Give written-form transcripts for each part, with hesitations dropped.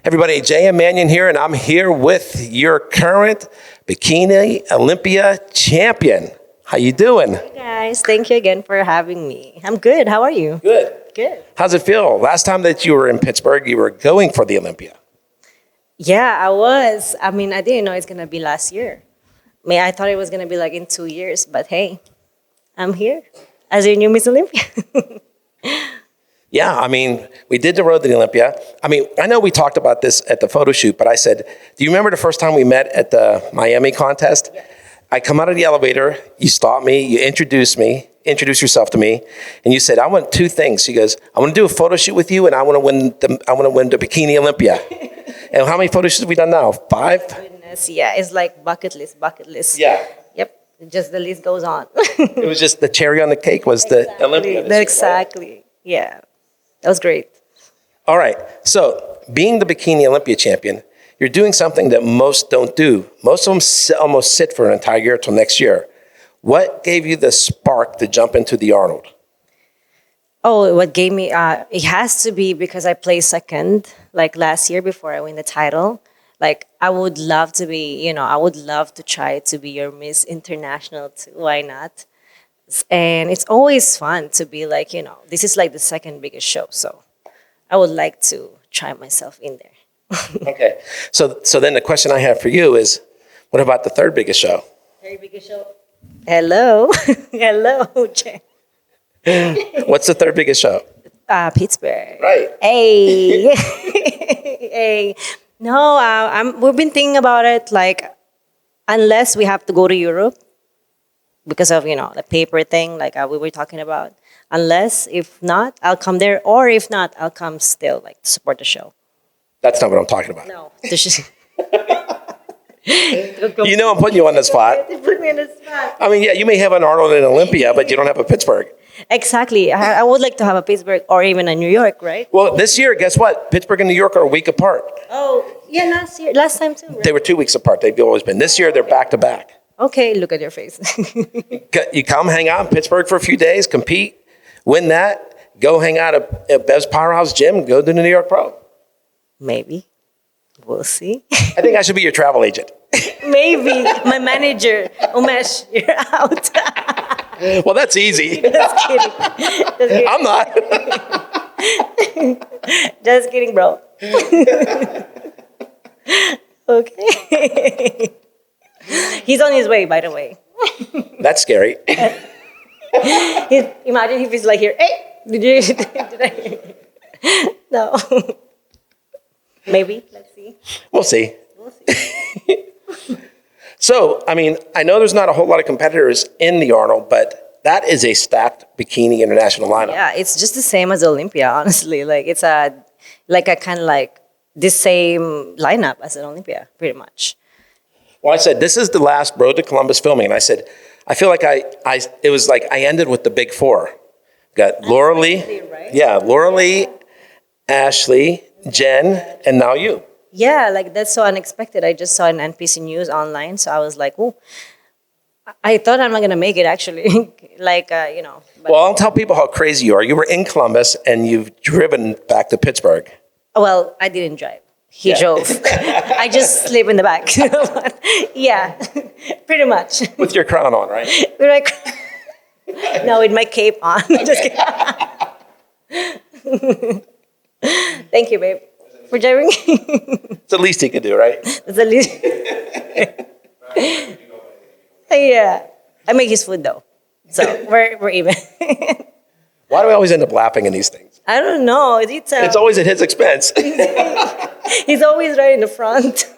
Everybody, Jay and Manion here, and I'm here with your current Bikini Olympia champion. How you doing? Hey guys, thank you again for having me. I'm good. How are you? Good. Good. How's it feel? Last time that you were in Pittsburgh, you were going for the Olympia. Yeah, I was. I didn't know it's gonna be last year. I thought it was gonna be like in 2 years, but hey, I'm here as your new Miss Olympia. Yeah, we did the road to the Olympia. I know we talked about this at the photo shoot, but I said, do you remember the first time we met at the Miami contest? Yes. I come out of the elevator, you stop me, you introduce yourself to me, and you said, I want two things. She goes, I want to do a photo shoot with you, and I want to win the Bikini Olympia. And how many photo shoots have we done now? 5? Goodness, yeah, it's like bucket list. Yeah. Yep, just the list goes on. It was just the cherry on the cake was the Olympia. Exactly, right? Yeah. That was great. All right. So being the Bikini Olympia champion, you're doing something that most don't do. Most of them almost sit for an entire year till next year. What gave you the spark to jump into the Arnold? Oh, what gave me, it has to be because I placed second, like last year before I win the title. Like, I would love to be, I would love to try to be your Miss International too. Why not? And it's always fun to be like, this is like the second biggest show. So I would like to try myself in there. Okay. So then the question I have for you is, what about the third biggest show? Third biggest show? Hello. Hello, Jay. What's the third biggest show? Pittsburgh. Right. Hey. Hey. No, we've been thinking about it, like, unless we have to go to Europe, because of, the paper thing, like we were talking about. Unless, if not, I'll come there. Or if not, I'll come still, like, to support the show. That's not what I'm talking about. No. You know I'm putting you on the spot. Put me on the spot. Yeah, you may have an Arnold and Olympia, but you don't have a Pittsburgh. Exactly. I would like to have a Pittsburgh or even a New York, right? Well, this year, guess what? Pittsburgh and New York are a week apart. Oh, yeah, last time too, right? They were 2 weeks apart. They've always been. This year, they're back to back. Okay, look at your face. You come hang out in Pittsburgh for a few days, compete, win that, go hang out at Bev's Powerhouse Gym, go to the New York Pro. Maybe. We'll see. I think I should be your travel agent. Maybe. My manager. Umesh, you're out. Well, that's easy. Just kidding. I'm not. Just kidding, bro. Okay. He's on his way, by the way. That's scary. Imagine if he's like here. Hey, did I? No. Maybe. Let's see. We'll see. So, I know there's not a whole lot of competitors in the Arnold, but that is a stacked Bikini International lineup. Yeah, it's just the same as Olympia, honestly. Like, it's a kind of like the same lineup as an Olympia, pretty much. Well, I said, this is the last Road to Columbus filming. And I said, I feel like it was like I ended with the big four. Got Laura Lee. Right? Yeah, Laura Lee, Ashley, Jen, and now you. Yeah, like that's so unexpected. I just saw an NPC News Online, so I was like, oh, I thought I'm not going to make it, actually. But well, I'll tell people how crazy you are. You were in Columbus, and you've driven back to Pittsburgh. Well, I didn't drive. He drove. I just sleep in the back. Yeah, pretty much. With your crown on, right? No, with my cape on. Just kidding. Thank you, babe, for driving. It's the least he could do, right? It's the least. Yeah, I make his food though, so we're even. Why do we always end up laughing in these things? I don't know. It's always at his expense. He's always right in the front.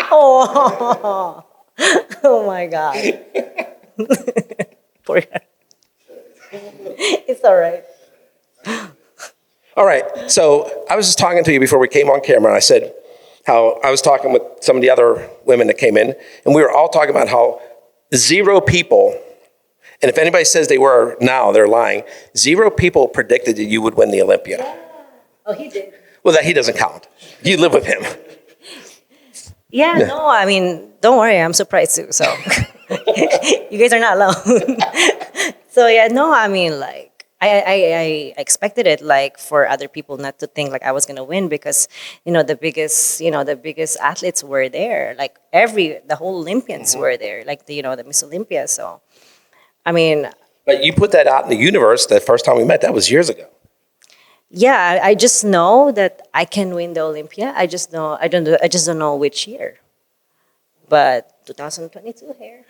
Oh, oh my God. Poor guy. It's all right. All right. So I was just talking to you before we came on camera, and I said how I was talking with some of the other women that came in, and we were all talking about how 0 people, and if anybody says they were now, they're lying, 0 people predicted that you would win the Olympia. Yeah. Oh, he did. Well, that he doesn't count. You live with him. Yeah, no, I mean, don't worry, I'm surprised too. So you guys are not alone. So yeah, no, I mean, like, I expected it like for other people not to think like I was gonna win because the biggest athletes were there, like the whole Olympians were there, like the Miss Olympia. So I mean, But you put that out in the universe the first time we met. That was years ago. yeah, I just know that I can win the Olympia. I just don't know which year, but 2022 here.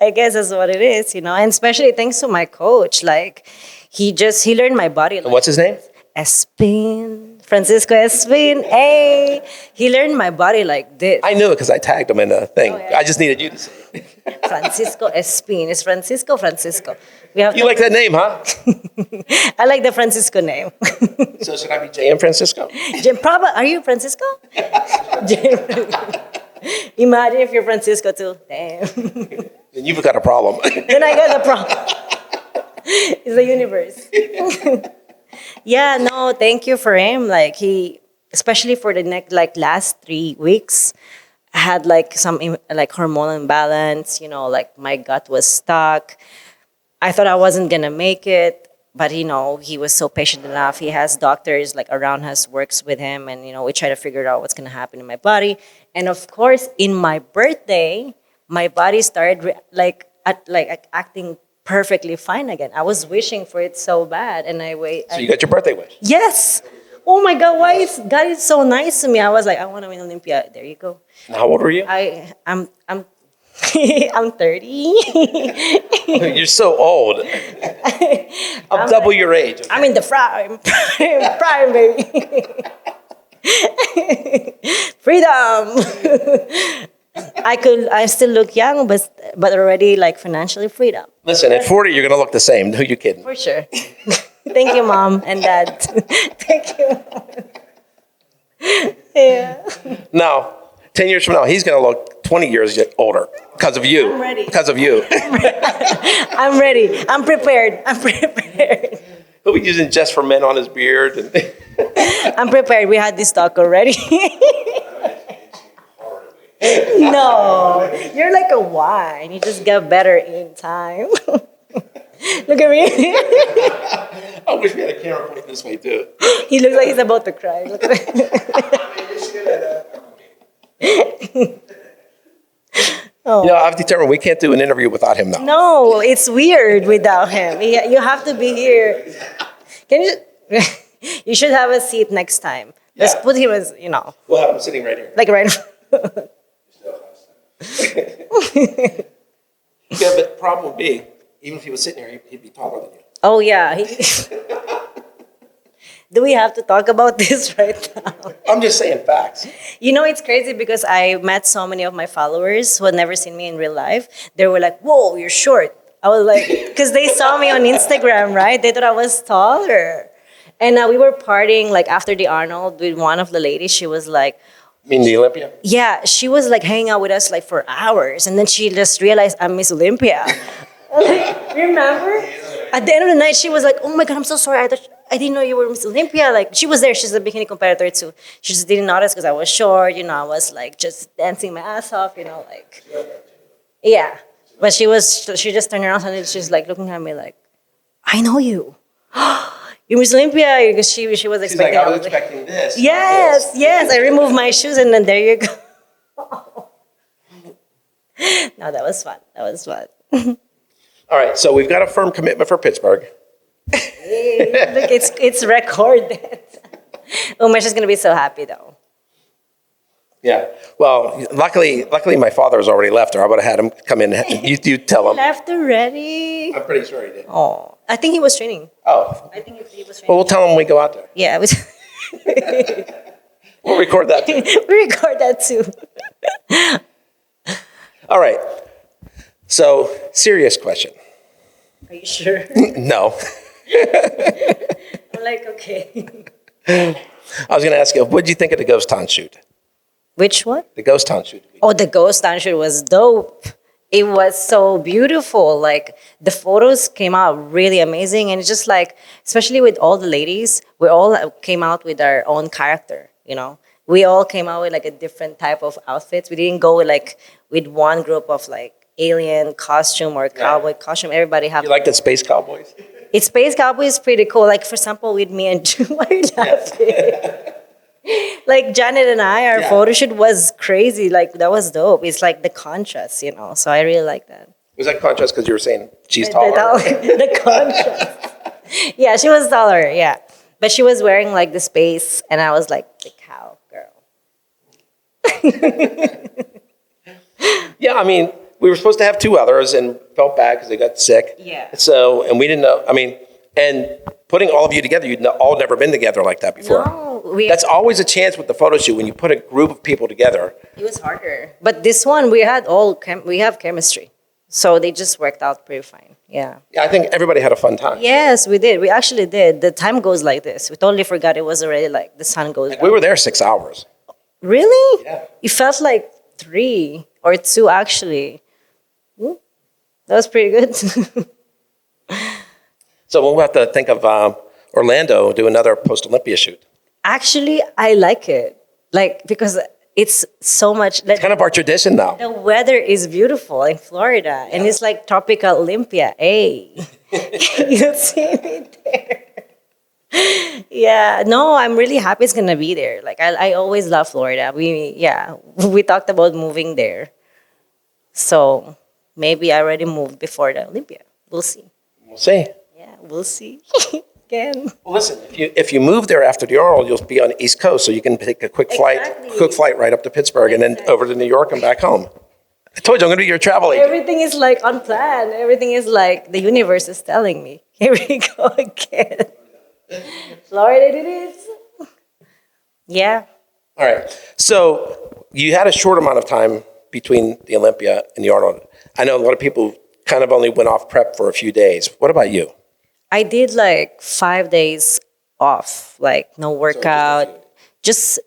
I guess that's what it is. And especially thanks to my coach, like he learned my body. And what's his name? Espin, Francisco Espin. Hey, he learned my body like this. I knew it because I tagged him in the thing. Oh, yeah. I just needed you to say it. Francisco Espin. It's Francisco. We have You like that name, huh? I like the Francisco name. So should I be J.M. Francisco? Are you Francisco? Imagine if you're Francisco too. Damn. Then you've got a problem. Then I got a problem. It's the universe. Yeah, no, thank you for him. Like especially for the next last 3 weeks, I had like some like hormonal imbalance. Like my gut was stuck. I thought I wasn't gonna make it, but he was so patient enough. He has doctors like around us, works with him, and we try to figure out what's gonna happen in my body. And of course, in my birthday, my body started acting perfectly fine again. I was wishing for it so bad, and So you got your birthday wish. Yes. Oh my God! God is so nice to me? I was like, I want to win Olympia. There you go. How old were you? I'm I'm 30. You're so old. I'm double your age. Okay? I'm in the prime, baby. Freedom. I still look young, but already like financially freedom. Listen, at 40, you're going to look the same. Who you kidding? For sure. Thank you, Mom and Dad. Thank you. Yeah. Now, 10 years from now, he's going to look 20 years older because of you. I'm ready. Because of you. I'm ready. I'm prepared. He'll be using Just for Men on his beard. I'm prepared. We had this talk already. No, you're like a wine. You just get better in time. Look at me. I wish we had a camera pointing this way, too. He looks like he's about to cry. Look at it. I've determined we can't do an interview without him now. No, it's weird without him. You have to be here. Can you? You should have a seat next time. Let's put him as We'll have him sitting right here. like right. Yeah, but the problem would be, even if he was sitting here, he'd be taller than you. Oh yeah. Do we have to talk about this right now? I'm just saying facts. It's crazy because I met so many of my followers who had never seen me in real life. They were like, "Whoa, you're short." I was like, because they saw me on Instagram, right? They thought I was taller. And we were partying like after the Arnold with one of the ladies. She was like, You mean the Olympia? yeah, she was like hanging out with us like for hours. And then she just realized I'm Miss Olympia. Remember? At the end of the night, she was like, "Oh my God, I'm so sorry. I didn't know you were Miss Olympia." Like she was there. She's a bikini competitor too. She just didn't notice because I was short. I was like just dancing my ass off. Like yeah. But she just turned around and she's like looking at me like, "I know you. You're Miss Olympia." Because she was She's like, expecting. I was expecting this. Yes, yes. I removed my shoes and then there you go. No, that was fun. All right, so we've got a firm commitment for Pittsburgh. Hey, look, it's recorded. Umesh is gonna be so happy though. Yeah. Well, luckily, my father has already left, or I would have had him come in. You tell him. Left already. I'm pretty sure he did. Oh, I think he was training. Oh. I think he was training. Well, we'll tell him when we go out there. Yeah, it was. We'll record that too. We record that too. All right. So, serious question. Are you sure? No. I'm like, okay. I was going to ask you, what did you think of the ghost town shoot? Which one? The ghost town shoot. Oh, the ghost town shoot was dope. It was so beautiful. Like the photos came out really amazing, and it's just like, especially with all the ladies, we all came out with our own character. We all came out with like a different type of outfits. We didn't go with one group of like alien costume or cowboy costume. Everybody had. You like the space cowboys? Space Cowboy is pretty cool. Like, for example, with me and Drew, why are you laughing? Like, Janet and I, our photo shoot was crazy. Like, that was dope. It's like the contrast, you know. So I really like that. Was that contrast because you were saying she's taller? The contrast. Yeah, she was taller, yeah. But she was wearing like the space, and I was like the cow girl. Yeah, I mean, we were supposed to have two others and felt bad because they got sick. Yeah. So, and we didn't know, I mean, and putting all of you together, you'd all never been together like that before. No, That's always a chance with the photo shoot when you put a group of people together. It was harder. But this one, we have chemistry. So they just worked out pretty fine. Yeah. Yeah, I think everybody had a fun time. Yes, we did. We actually did. The time goes like this. We totally forgot it was already like the sun goes down. We were there 6 hours. Really? Yeah. It felt like 3 or 2 actually. That was pretty good. So we'll have to think of Orlando, do another post-Olympia shoot. Actually, I like it. Like, because it's so much. It's kind of our tradition now. The weather is beautiful in Florida, and it's like tropical Olympia. Hey, you see me there? Yeah, no, I'm really happy it's gonna be there. Like, I always love Florida. We talked about moving there, so maybe I already moved before the Olympia. We'll see. We'll see. Yeah, we'll see. Again. Well, listen, if you move there after the Arnold, you'll be on the East Coast, so you can take a quick flight right up to Pittsburgh and then over to New York and back home. I told you I'm going to be your travel agent. Everything is like unplanned. Everything is like the universe is telling me. Here we go again. Florida it is. Yeah. All right. So you had a short amount of time between the Olympia and the Arnold. I know a lot of people kind of only went off prep for a few days. What about you? I did like 5 days off, like no workout. Because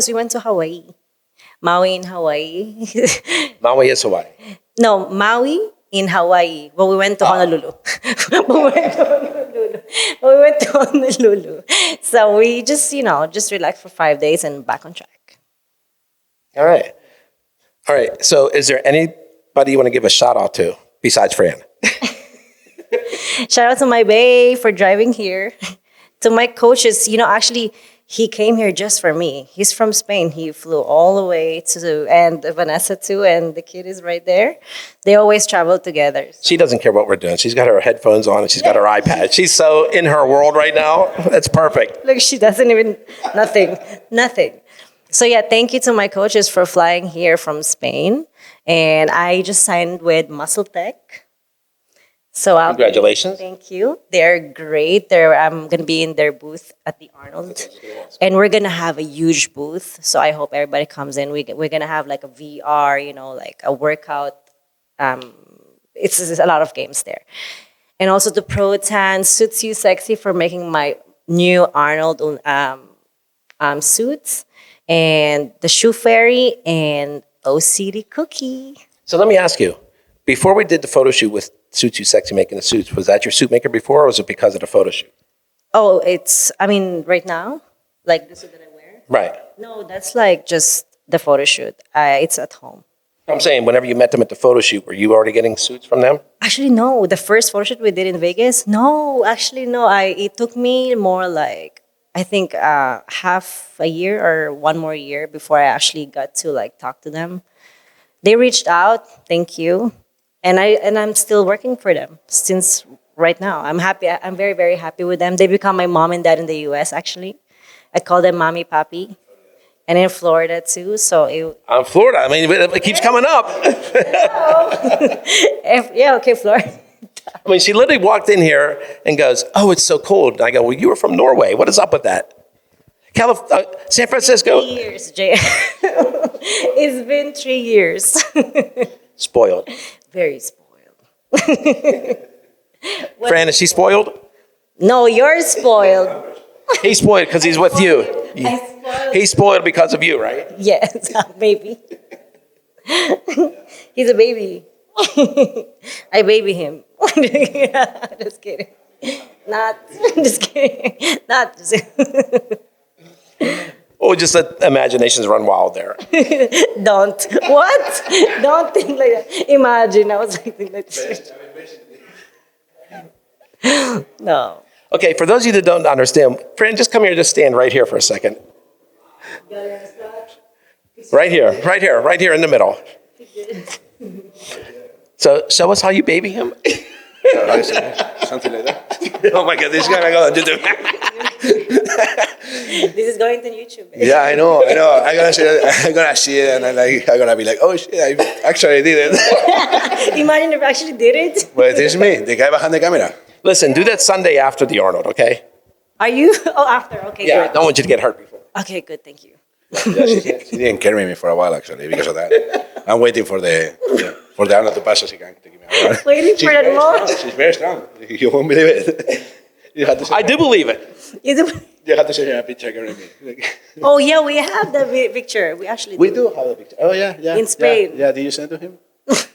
we went to Hawaii. Maui in Hawaii. Maui is Hawaii. No, Maui in Hawaii. But we went to Honolulu. We went to Honolulu. So we just relaxed for 5 days and back on track. All right. All right. So is there anybody you want to give a shout out to besides Fran? Shout out to my bae for driving here. To my coaches, actually, he came here just for me. He's from Spain. He flew all the way and Vanessa too, and the kid is right there. They always travel together. She doesn't care what we're doing. She's got her headphones on and she's got her iPad. She's so in her world right now. That's perfect. Look, she doesn't even, nothing. So yeah, thank you to my coaches for flying here from Spain. And I just signed with Muscle Tech. So congratulations. Thank you. They're great. I'm going to be in their booth at the Arnold. And we're going to have a huge booth. So I hope everybody comes in. We're going to have like a VR, like a workout. It's a lot of games there. And also the Pro Tan Suits You Sexy for making my new Arnold suits. And the Shoe Fairy and OCD Cookie. So let me ask you, before we did the photo shoot with Suits You Sexy making the suits, was that your suit maker before or was it because of the photo shoot? Oh, right now, like the suit that I wear? Right. No, that's like just the photo shoot. It's at home. I'm saying whenever you met them at the photo shoot, were you already getting suits from them? Actually, no. The first photo shoot we did in Vegas, no. Actually, no. It took me more like, I think half a year or one more year before I actually got to like talk to them. They reached out, thank you. And I'm still working for them since right now. I'm happy. I'm very, very happy with them. They become my mom and dad in the U.S. actually. I call them mommy, papi, and in Florida too. So I'm Florida. I mean, it keeps coming up. Yeah, okay, Florida. I mean, she literally walked in here and goes, "Oh, it's so cold." And I go, "Well, you were from Norway. What is up with that?" San Francisco. 3 years, Jay. It's been 3 years. Spoiled. Very spoiled. Fran, is she spoiled? No, you're spoiled. He's spoiled because he's with you. He's spoiled because of you, right? Yes, maybe. He's a baby. I baby him. Just kidding. Just kidding. Oh, just the imaginations run wild there. Don't. What? Don't think like that. Imagine. I was like, thinking like this. No. Okay, for those of you that don't understand, Fran, just come here, just stand right here for a second. Right here in the middle. So show us how you baby him. Something like that. Oh my God, this is gonna go. This is going to YouTube. Yeah, I know. I'm gonna see it, and I'm gonna be like, oh shit, I actually did it. Imagine if I actually did it. But this is me, the guy behind the camera. Listen, do that Sunday after the Arnold, okay? Are you? Oh, after. Okay, Yeah, I good. don't want you to get hurt before. Okay, good. Thank you. Yeah, she didn't carry me for a while actually because of that. I'm waiting for the Arnold to pass so she can take me out. Waiting for that moment. She's very strong. You won't believe it. You have to say, I do believe it. You do- You have to send her a picture carrying me. Oh yeah, we have the picture. We actually We do have a picture. Oh yeah. In Spain. Yeah, did you send to him?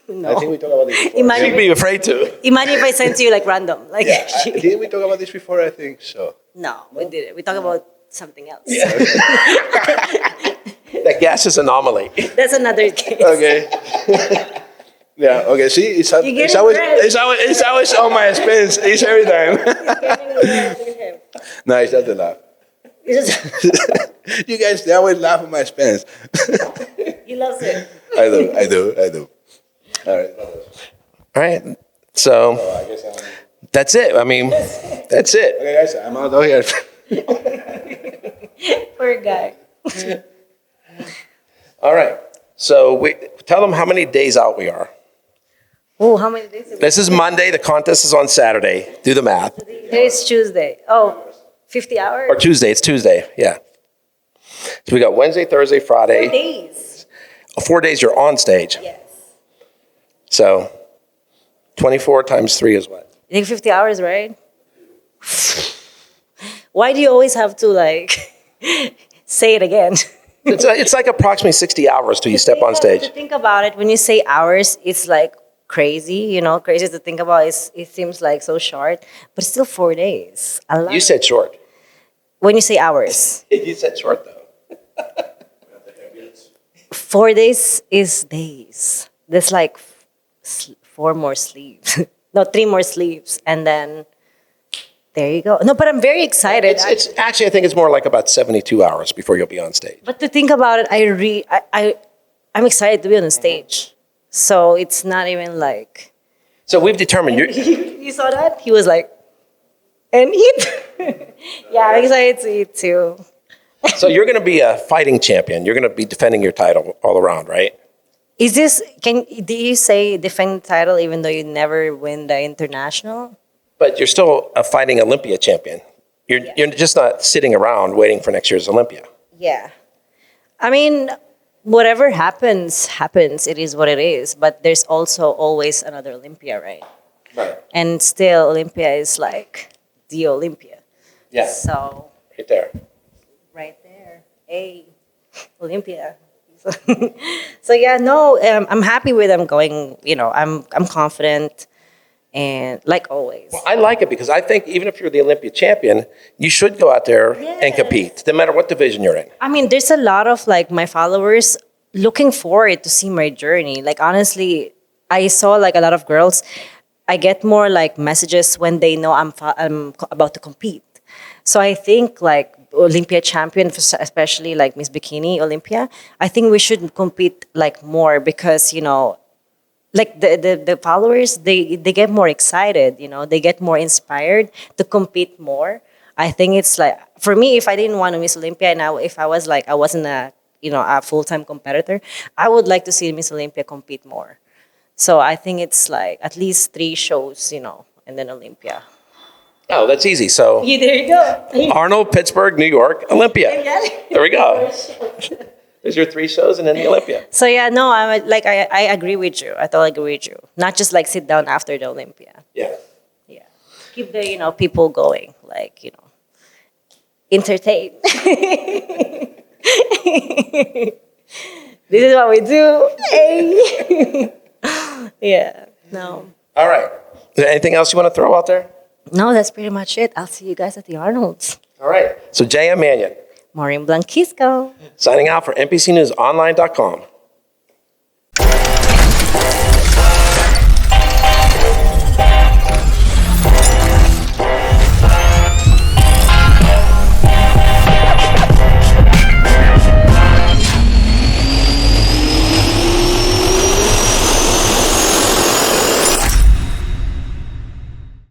No. I think we talked about this before. Imagine, You'd be afraid to. imagine if I sent you like random. Like Yeah, didn't we talk about this before? I think so. no, we didn't. We talk about something else. That gaseous anomaly. That's another case. Okay. Yeah. Okay. See, it's always on my expense. It's every time. No, it's not the laugh. It's just- You guys, they always laugh at my expense. he loves it. I do. All right. All right. So I guess that's it. I mean, that's it. okay, guys, I'm out of here. Poor guy. All right. So we tell them how many days out we are. Oh, how many days? Is it? This is Monday. The contest is on Saturday. Do the math. Today's Tuesday. Oh, 50 hours? Or Tuesday. It's Tuesday. Yeah. So we got Wednesday, Thursday, 4 Friday. days. 4 days you're on stage. Yes. So 24 times 3 is what? You think 50 hours, right? Why do you always have to like say it again? It's like approximately 60 hours till you step on To stage. think about it, when you say hours, it's like crazy, crazy to think about. It seems like so short, but it's still 4 days. A lot. You said short. When you say hours, You said short though. 4 days is days. There's like 4 more sleeves. No, 3 more sleeves, and then there you go. No, but I'm very excited. It's actually, I think it's more like about 72 hours before you'll be on stage. But to think about it, I'm excited to be on the stage. So it's not even like So we've determined you're, you saw that? He was like, and eat. Yeah, I'm excited to eat too. so you're going to be a fighting champion. You're going to be defending your title all around, right? Is this? Do you say defend the title even though you never win the international? But you're still a fighting Olympia champion. You're just not sitting around waiting for next year's Olympia. Yeah. I mean, whatever happens. It is what it is. But there's also always another Olympia, right? Right. And still, Olympia is like the Olympia. Yeah. So Right there. right there, Olympia. So yeah, no, I'm happy with them going. I'm confident, and like always. I like it because I think even if you're the Olympia champion, you should go out there and compete, no matter what division you're in. I mean, there's a lot of like my followers looking forward to see my journey. Like honestly, I saw like a lot of girls. I get more like messages when they know I'm about to compete. So I think like Olympia champion, especially like Miss Bikini Olympia, I think we should compete like more because like the followers they get more excited. They get more inspired to compete more. I think it's like for me, if I didn't want to Miss Olympia and if I was like I wasn't a full-time competitor, I would like to see Miss Olympia compete more. So I think it's like at least 3 shows, and then Olympia. Oh, that's easy. So Yeah, there you go. Arnold, Pittsburgh, New York, Olympia. Yeah. There we go. There's your 3 shows and then the Olympia. So yeah, no, I agree with you. I totally agree with you. Not just like sit down after the Olympia. Yeah. Yeah. Keep the people going, like, entertain. This is what we do. Hey. Yeah. No. All right. Is there anything else you want to throw out there? No, that's pretty much it. I'll see you guys at the Arnold's. All right. So J.M. Manion Maureen Blanquisco. signing out for NPCNewsOnline.com.